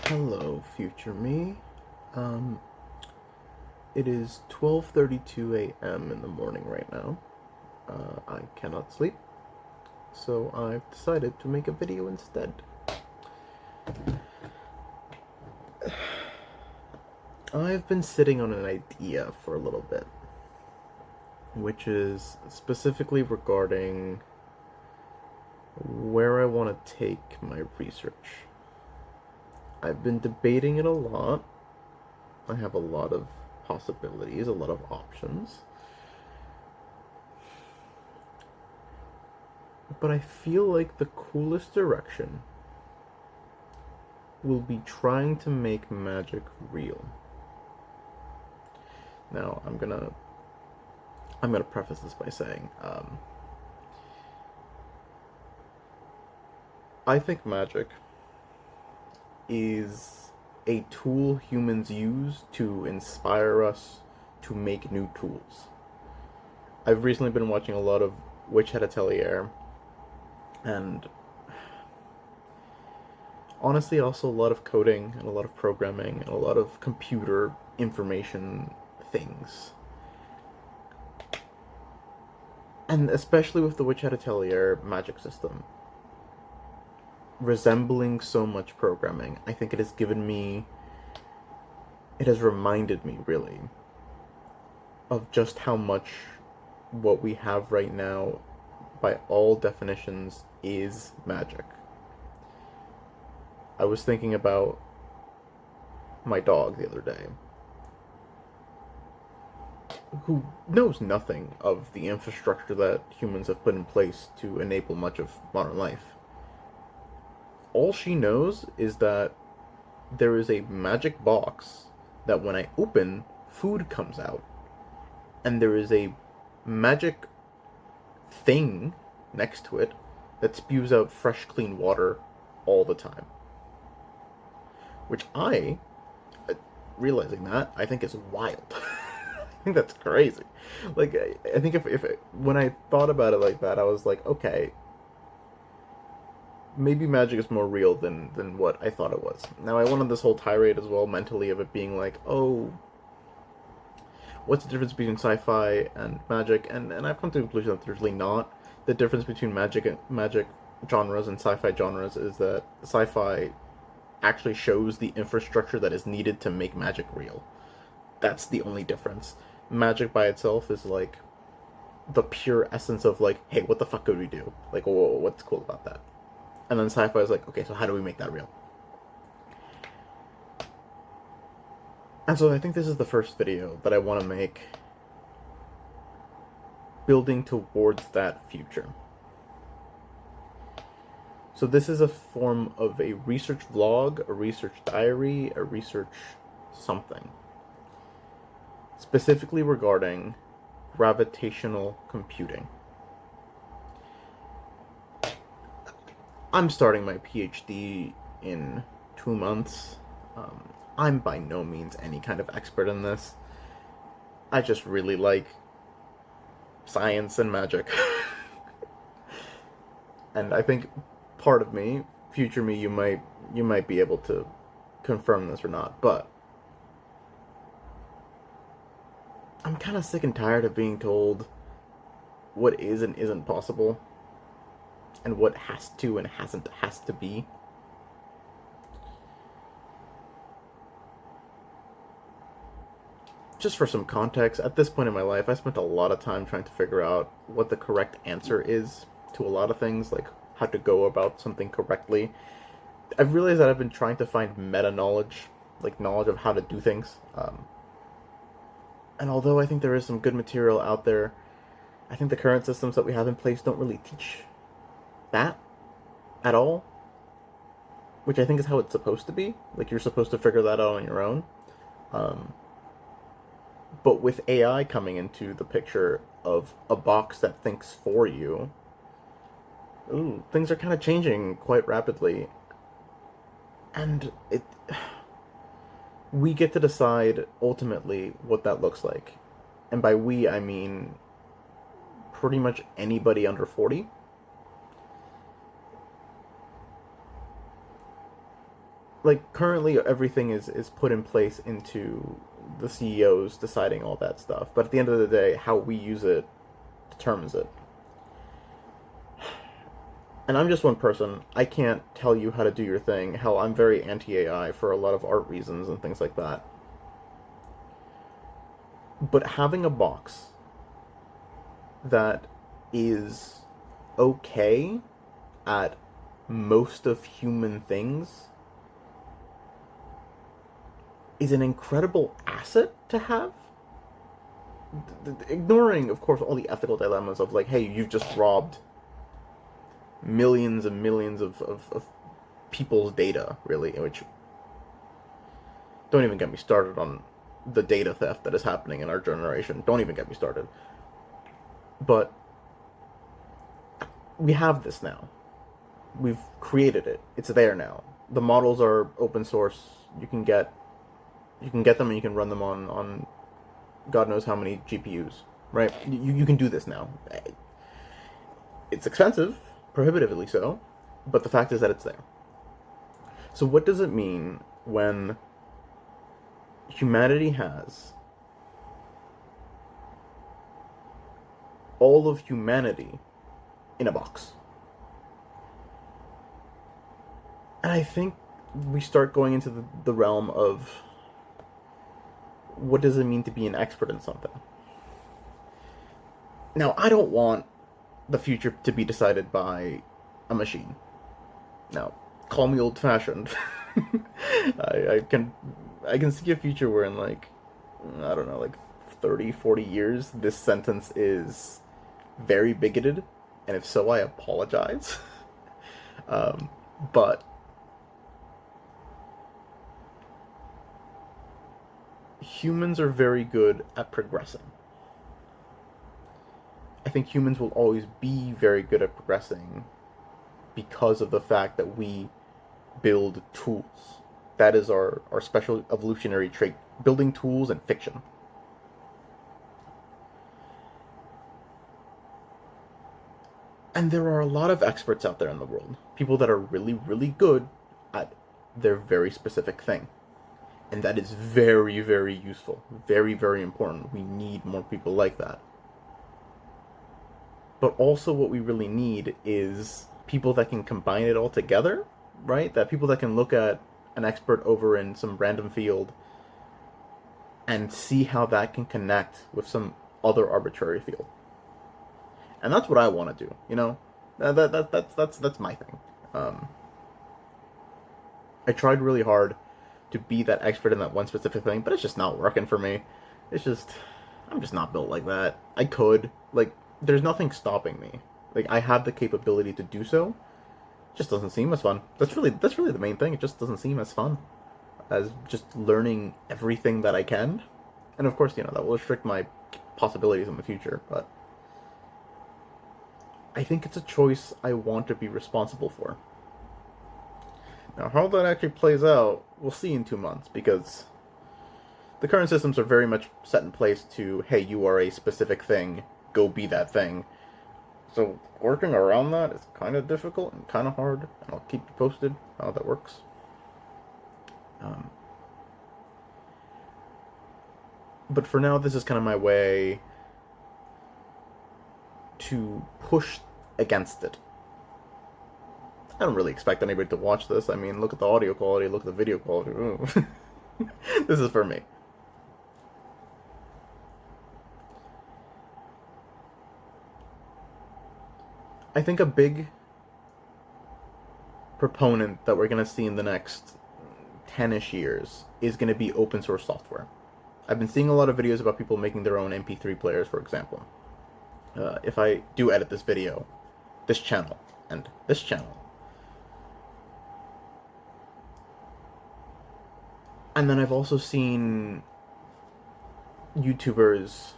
Hello, future me. Um, it is 12:32 a.m. in the morning right now. I cannot sleep, so I've decided to make a video instead. I've been sitting on an idea for a little bit, which is specifically regarding where I want to take my research. I've been debating it a lot. I have a lot of possibilities, a lot of options. But I feel like the coolest direction will be trying to make magic real. Now, I'm gonna preface this by saying, I think magic is a tool humans use to inspire us to make new tools. I've recently been watching a lot of Witch Hat Atelier, and honestly also a lot of coding and a lot of programming and a lot of computer information things. And especially with the Witch Hat Atelier magic system resembling so much programming, I think it has reminded me really of just how much what we have right now, by all definitions, is magic. I was thinking about my dog the other day, who knows nothing of the infrastructure that humans have put in place to enable much of modern life. All she knows is that there is a magic box that when I open, food comes out. And there is a magic thing next to it that spews out fresh, clean water all the time. Which realizing that, I think is wild. I think that's crazy. Like, I think if when I thought about it like that, I was like, okay, maybe magic is more real than what I thought it was. Now, I went on this whole tirade as well mentally of it being like, oh, what's the difference between sci-fi and magic? And I've come to the conclusion that there's really not. The difference between magic genres and sci-fi genres is that sci-fi actually shows the infrastructure that is needed to make magic real. That's the only difference. Magic by itself is like the pure essence of like, hey, what the fuck could we do? Like, whoa, what's cool about that? And then sci-fi is like, okay, so how do we make that real? And so I think this is the first video that I want to make building towards that future. So this is a form of a research vlog, a research diary, a research something. Specifically regarding gravitational computing. I'm starting my PhD in 2 months. I'm by no means any kind of expert in this. I just really like science and magic. And I think part of me, future me, you might be able to confirm this or not, but I'm kind of sick and tired of being told what is and isn't possible, and what has to and has to be. Just for some context, at this point in my life, I spent a lot of time trying to figure out what the correct answer is to a lot of things, like how to go about something correctly. I've realized that I've been trying to find meta-knowledge, like knowledge of how to do things. And although I think there is some good material out there, I think the current systems that we have in place don't really teach that at all. Which I think is how it's supposed to be. Like, you're supposed to figure that out on your own. But with AI coming into the picture of a box that thinks for you, things are kind of changing quite rapidly. And we get to decide ultimately what that looks like. And by we, I mean pretty much anybody under 40. like, currently everything is put in place into the CEOs deciding all that stuff. But at the end of the day, how we use it determines it. And I'm just one person. I can't tell you how to do your thing. Hell, I'm very anti-AI for a lot of art reasons and things like that. But having a box that is okay at most of human things is an incredible asset to have. Ignoring, of course, all the ethical dilemmas of, like, hey, you've just robbed millions and millions of people's data, really, which, don't even get me started on the data theft that is happening in our generation. Don't even get me started. But we have this now. We've created it. It's there now. The models are open source. You can get them and you can run them on God knows how many GPUs, right? You can do this now. It's expensive, prohibitively so, but the fact is that it's there. So what does it mean when humanity has all of humanity in a box? And I think we start going into the realm of, what does it mean to be an expert in something? Now, I don't want the future to be decided by a machine. Now, call me old-fashioned. I can see a future where in, like, I don't know, like 30, 40 years, this sentence is very bigoted, and if so, I apologize. But humans are very good at progressing. I think humans will always be very good at progressing because of the fact that we build tools. That is our special evolutionary trait, building tools and fiction. And there are a lot of experts out there in the world, people that are really, really good at their very specific thing. And that is very, very useful, very, very important. We need more people like that. But also what we really need is people that can combine it all together, right? That people that can look at an expert over in some random field and see how that can connect with some other arbitrary field. And that's what I want to do, you know? That's my thing. I tried really hard to be that expert in that one specific thing, but it's just not working for me. It's just, I'm just not built like that. I could, like, there's nothing stopping me. Like, I have the capability to do so. It just doesn't seem as fun. That's really the main thing. It just doesn't seem as fun as just learning everything that I can. And of course, you know, that will restrict my possibilities in the future, but I think it's a choice I want to be responsible for. Now, how that actually plays out, we'll see in 2 months, because the current systems are very much set in place to, hey, you are a specific thing, go be that thing. So working around that is kind of difficult and kind of hard, and I'll keep you posted how that works. But for now, this is kind of my way to push against it. I don't really expect anybody to watch this. I mean, look at the audio quality, look at the video quality. This is for me. I think a big proponent that we're going to see in the next 10-ish years is going to be open source software. I've been seeing a lot of videos about people making their own MP3 players, for example. If I do edit this video, this channel, and this channel, and then I've also seen YouTubers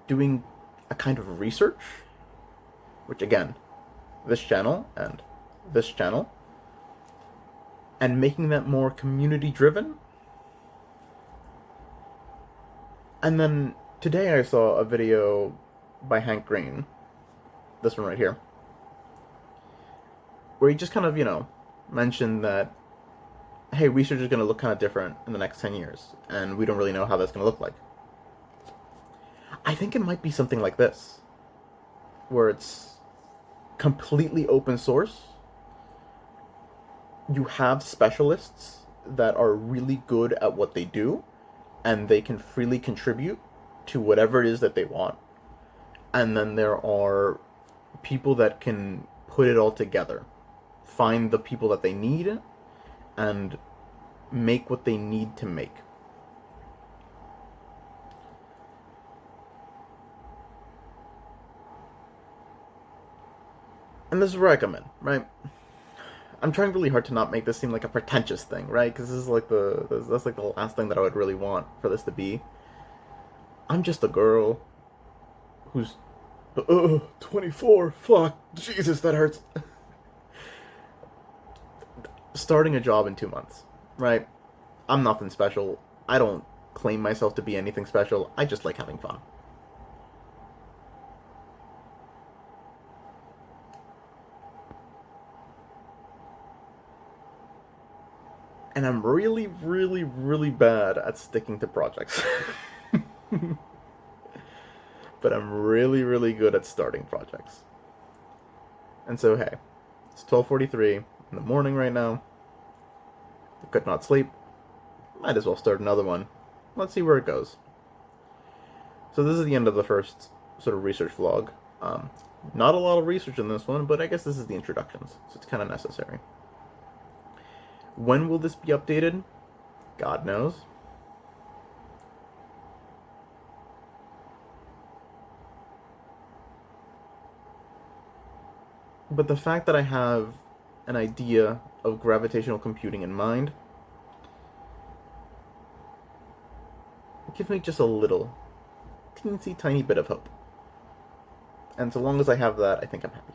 doing a kind of research, which again, this channel and this channel, and making that more community driven. And then today I saw a video by Hank Green, this one right here, where he just kind of, you know, mentioned that hey, research is going to look kind of different in the next 10 years, and we don't really know how that's going to look like. I think it might be something like this, where it's completely open source. You have specialists that are really good at what they do, and they can freely contribute to whatever it is that they want. And then there are people that can put it all together, find the people that they need, and make what they need to make. And this is where I come in, right? I'm trying really hard to not make this seem like a pretentious thing, right? Because this is like that's like the last thing that I would really want for this to be. I'm just a girl who's 24. Fuck, Jesus, that hurts. Starting a job in 2 months, right? I'm nothing special. I don't claim myself to be anything special. I just like having fun. And I'm really, really, really bad at sticking to projects. But I'm really, really good at starting projects. And so, hey, it's 12:43 in the morning right now. I could not sleep. Might as well start another one. Let's see where it goes. So this is the end of the first sort of research vlog. Not a lot of research in this one, but I guess this is the introductions, so it's kind of necessary. When will this be updated? God knows. But the fact that I have an idea of gravitational computing in mind gives me just a little, teensy tiny bit of hope. And so long as I have that, I think I'm happy.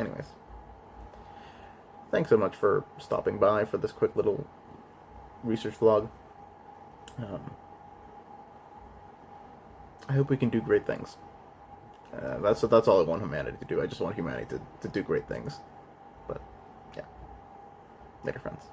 Anyways. Thanks so much for stopping by for this quick little research vlog. I hope we can do great things. That's all I want humanity to do. I just want humanity to do great things. But, yeah. Later, friends.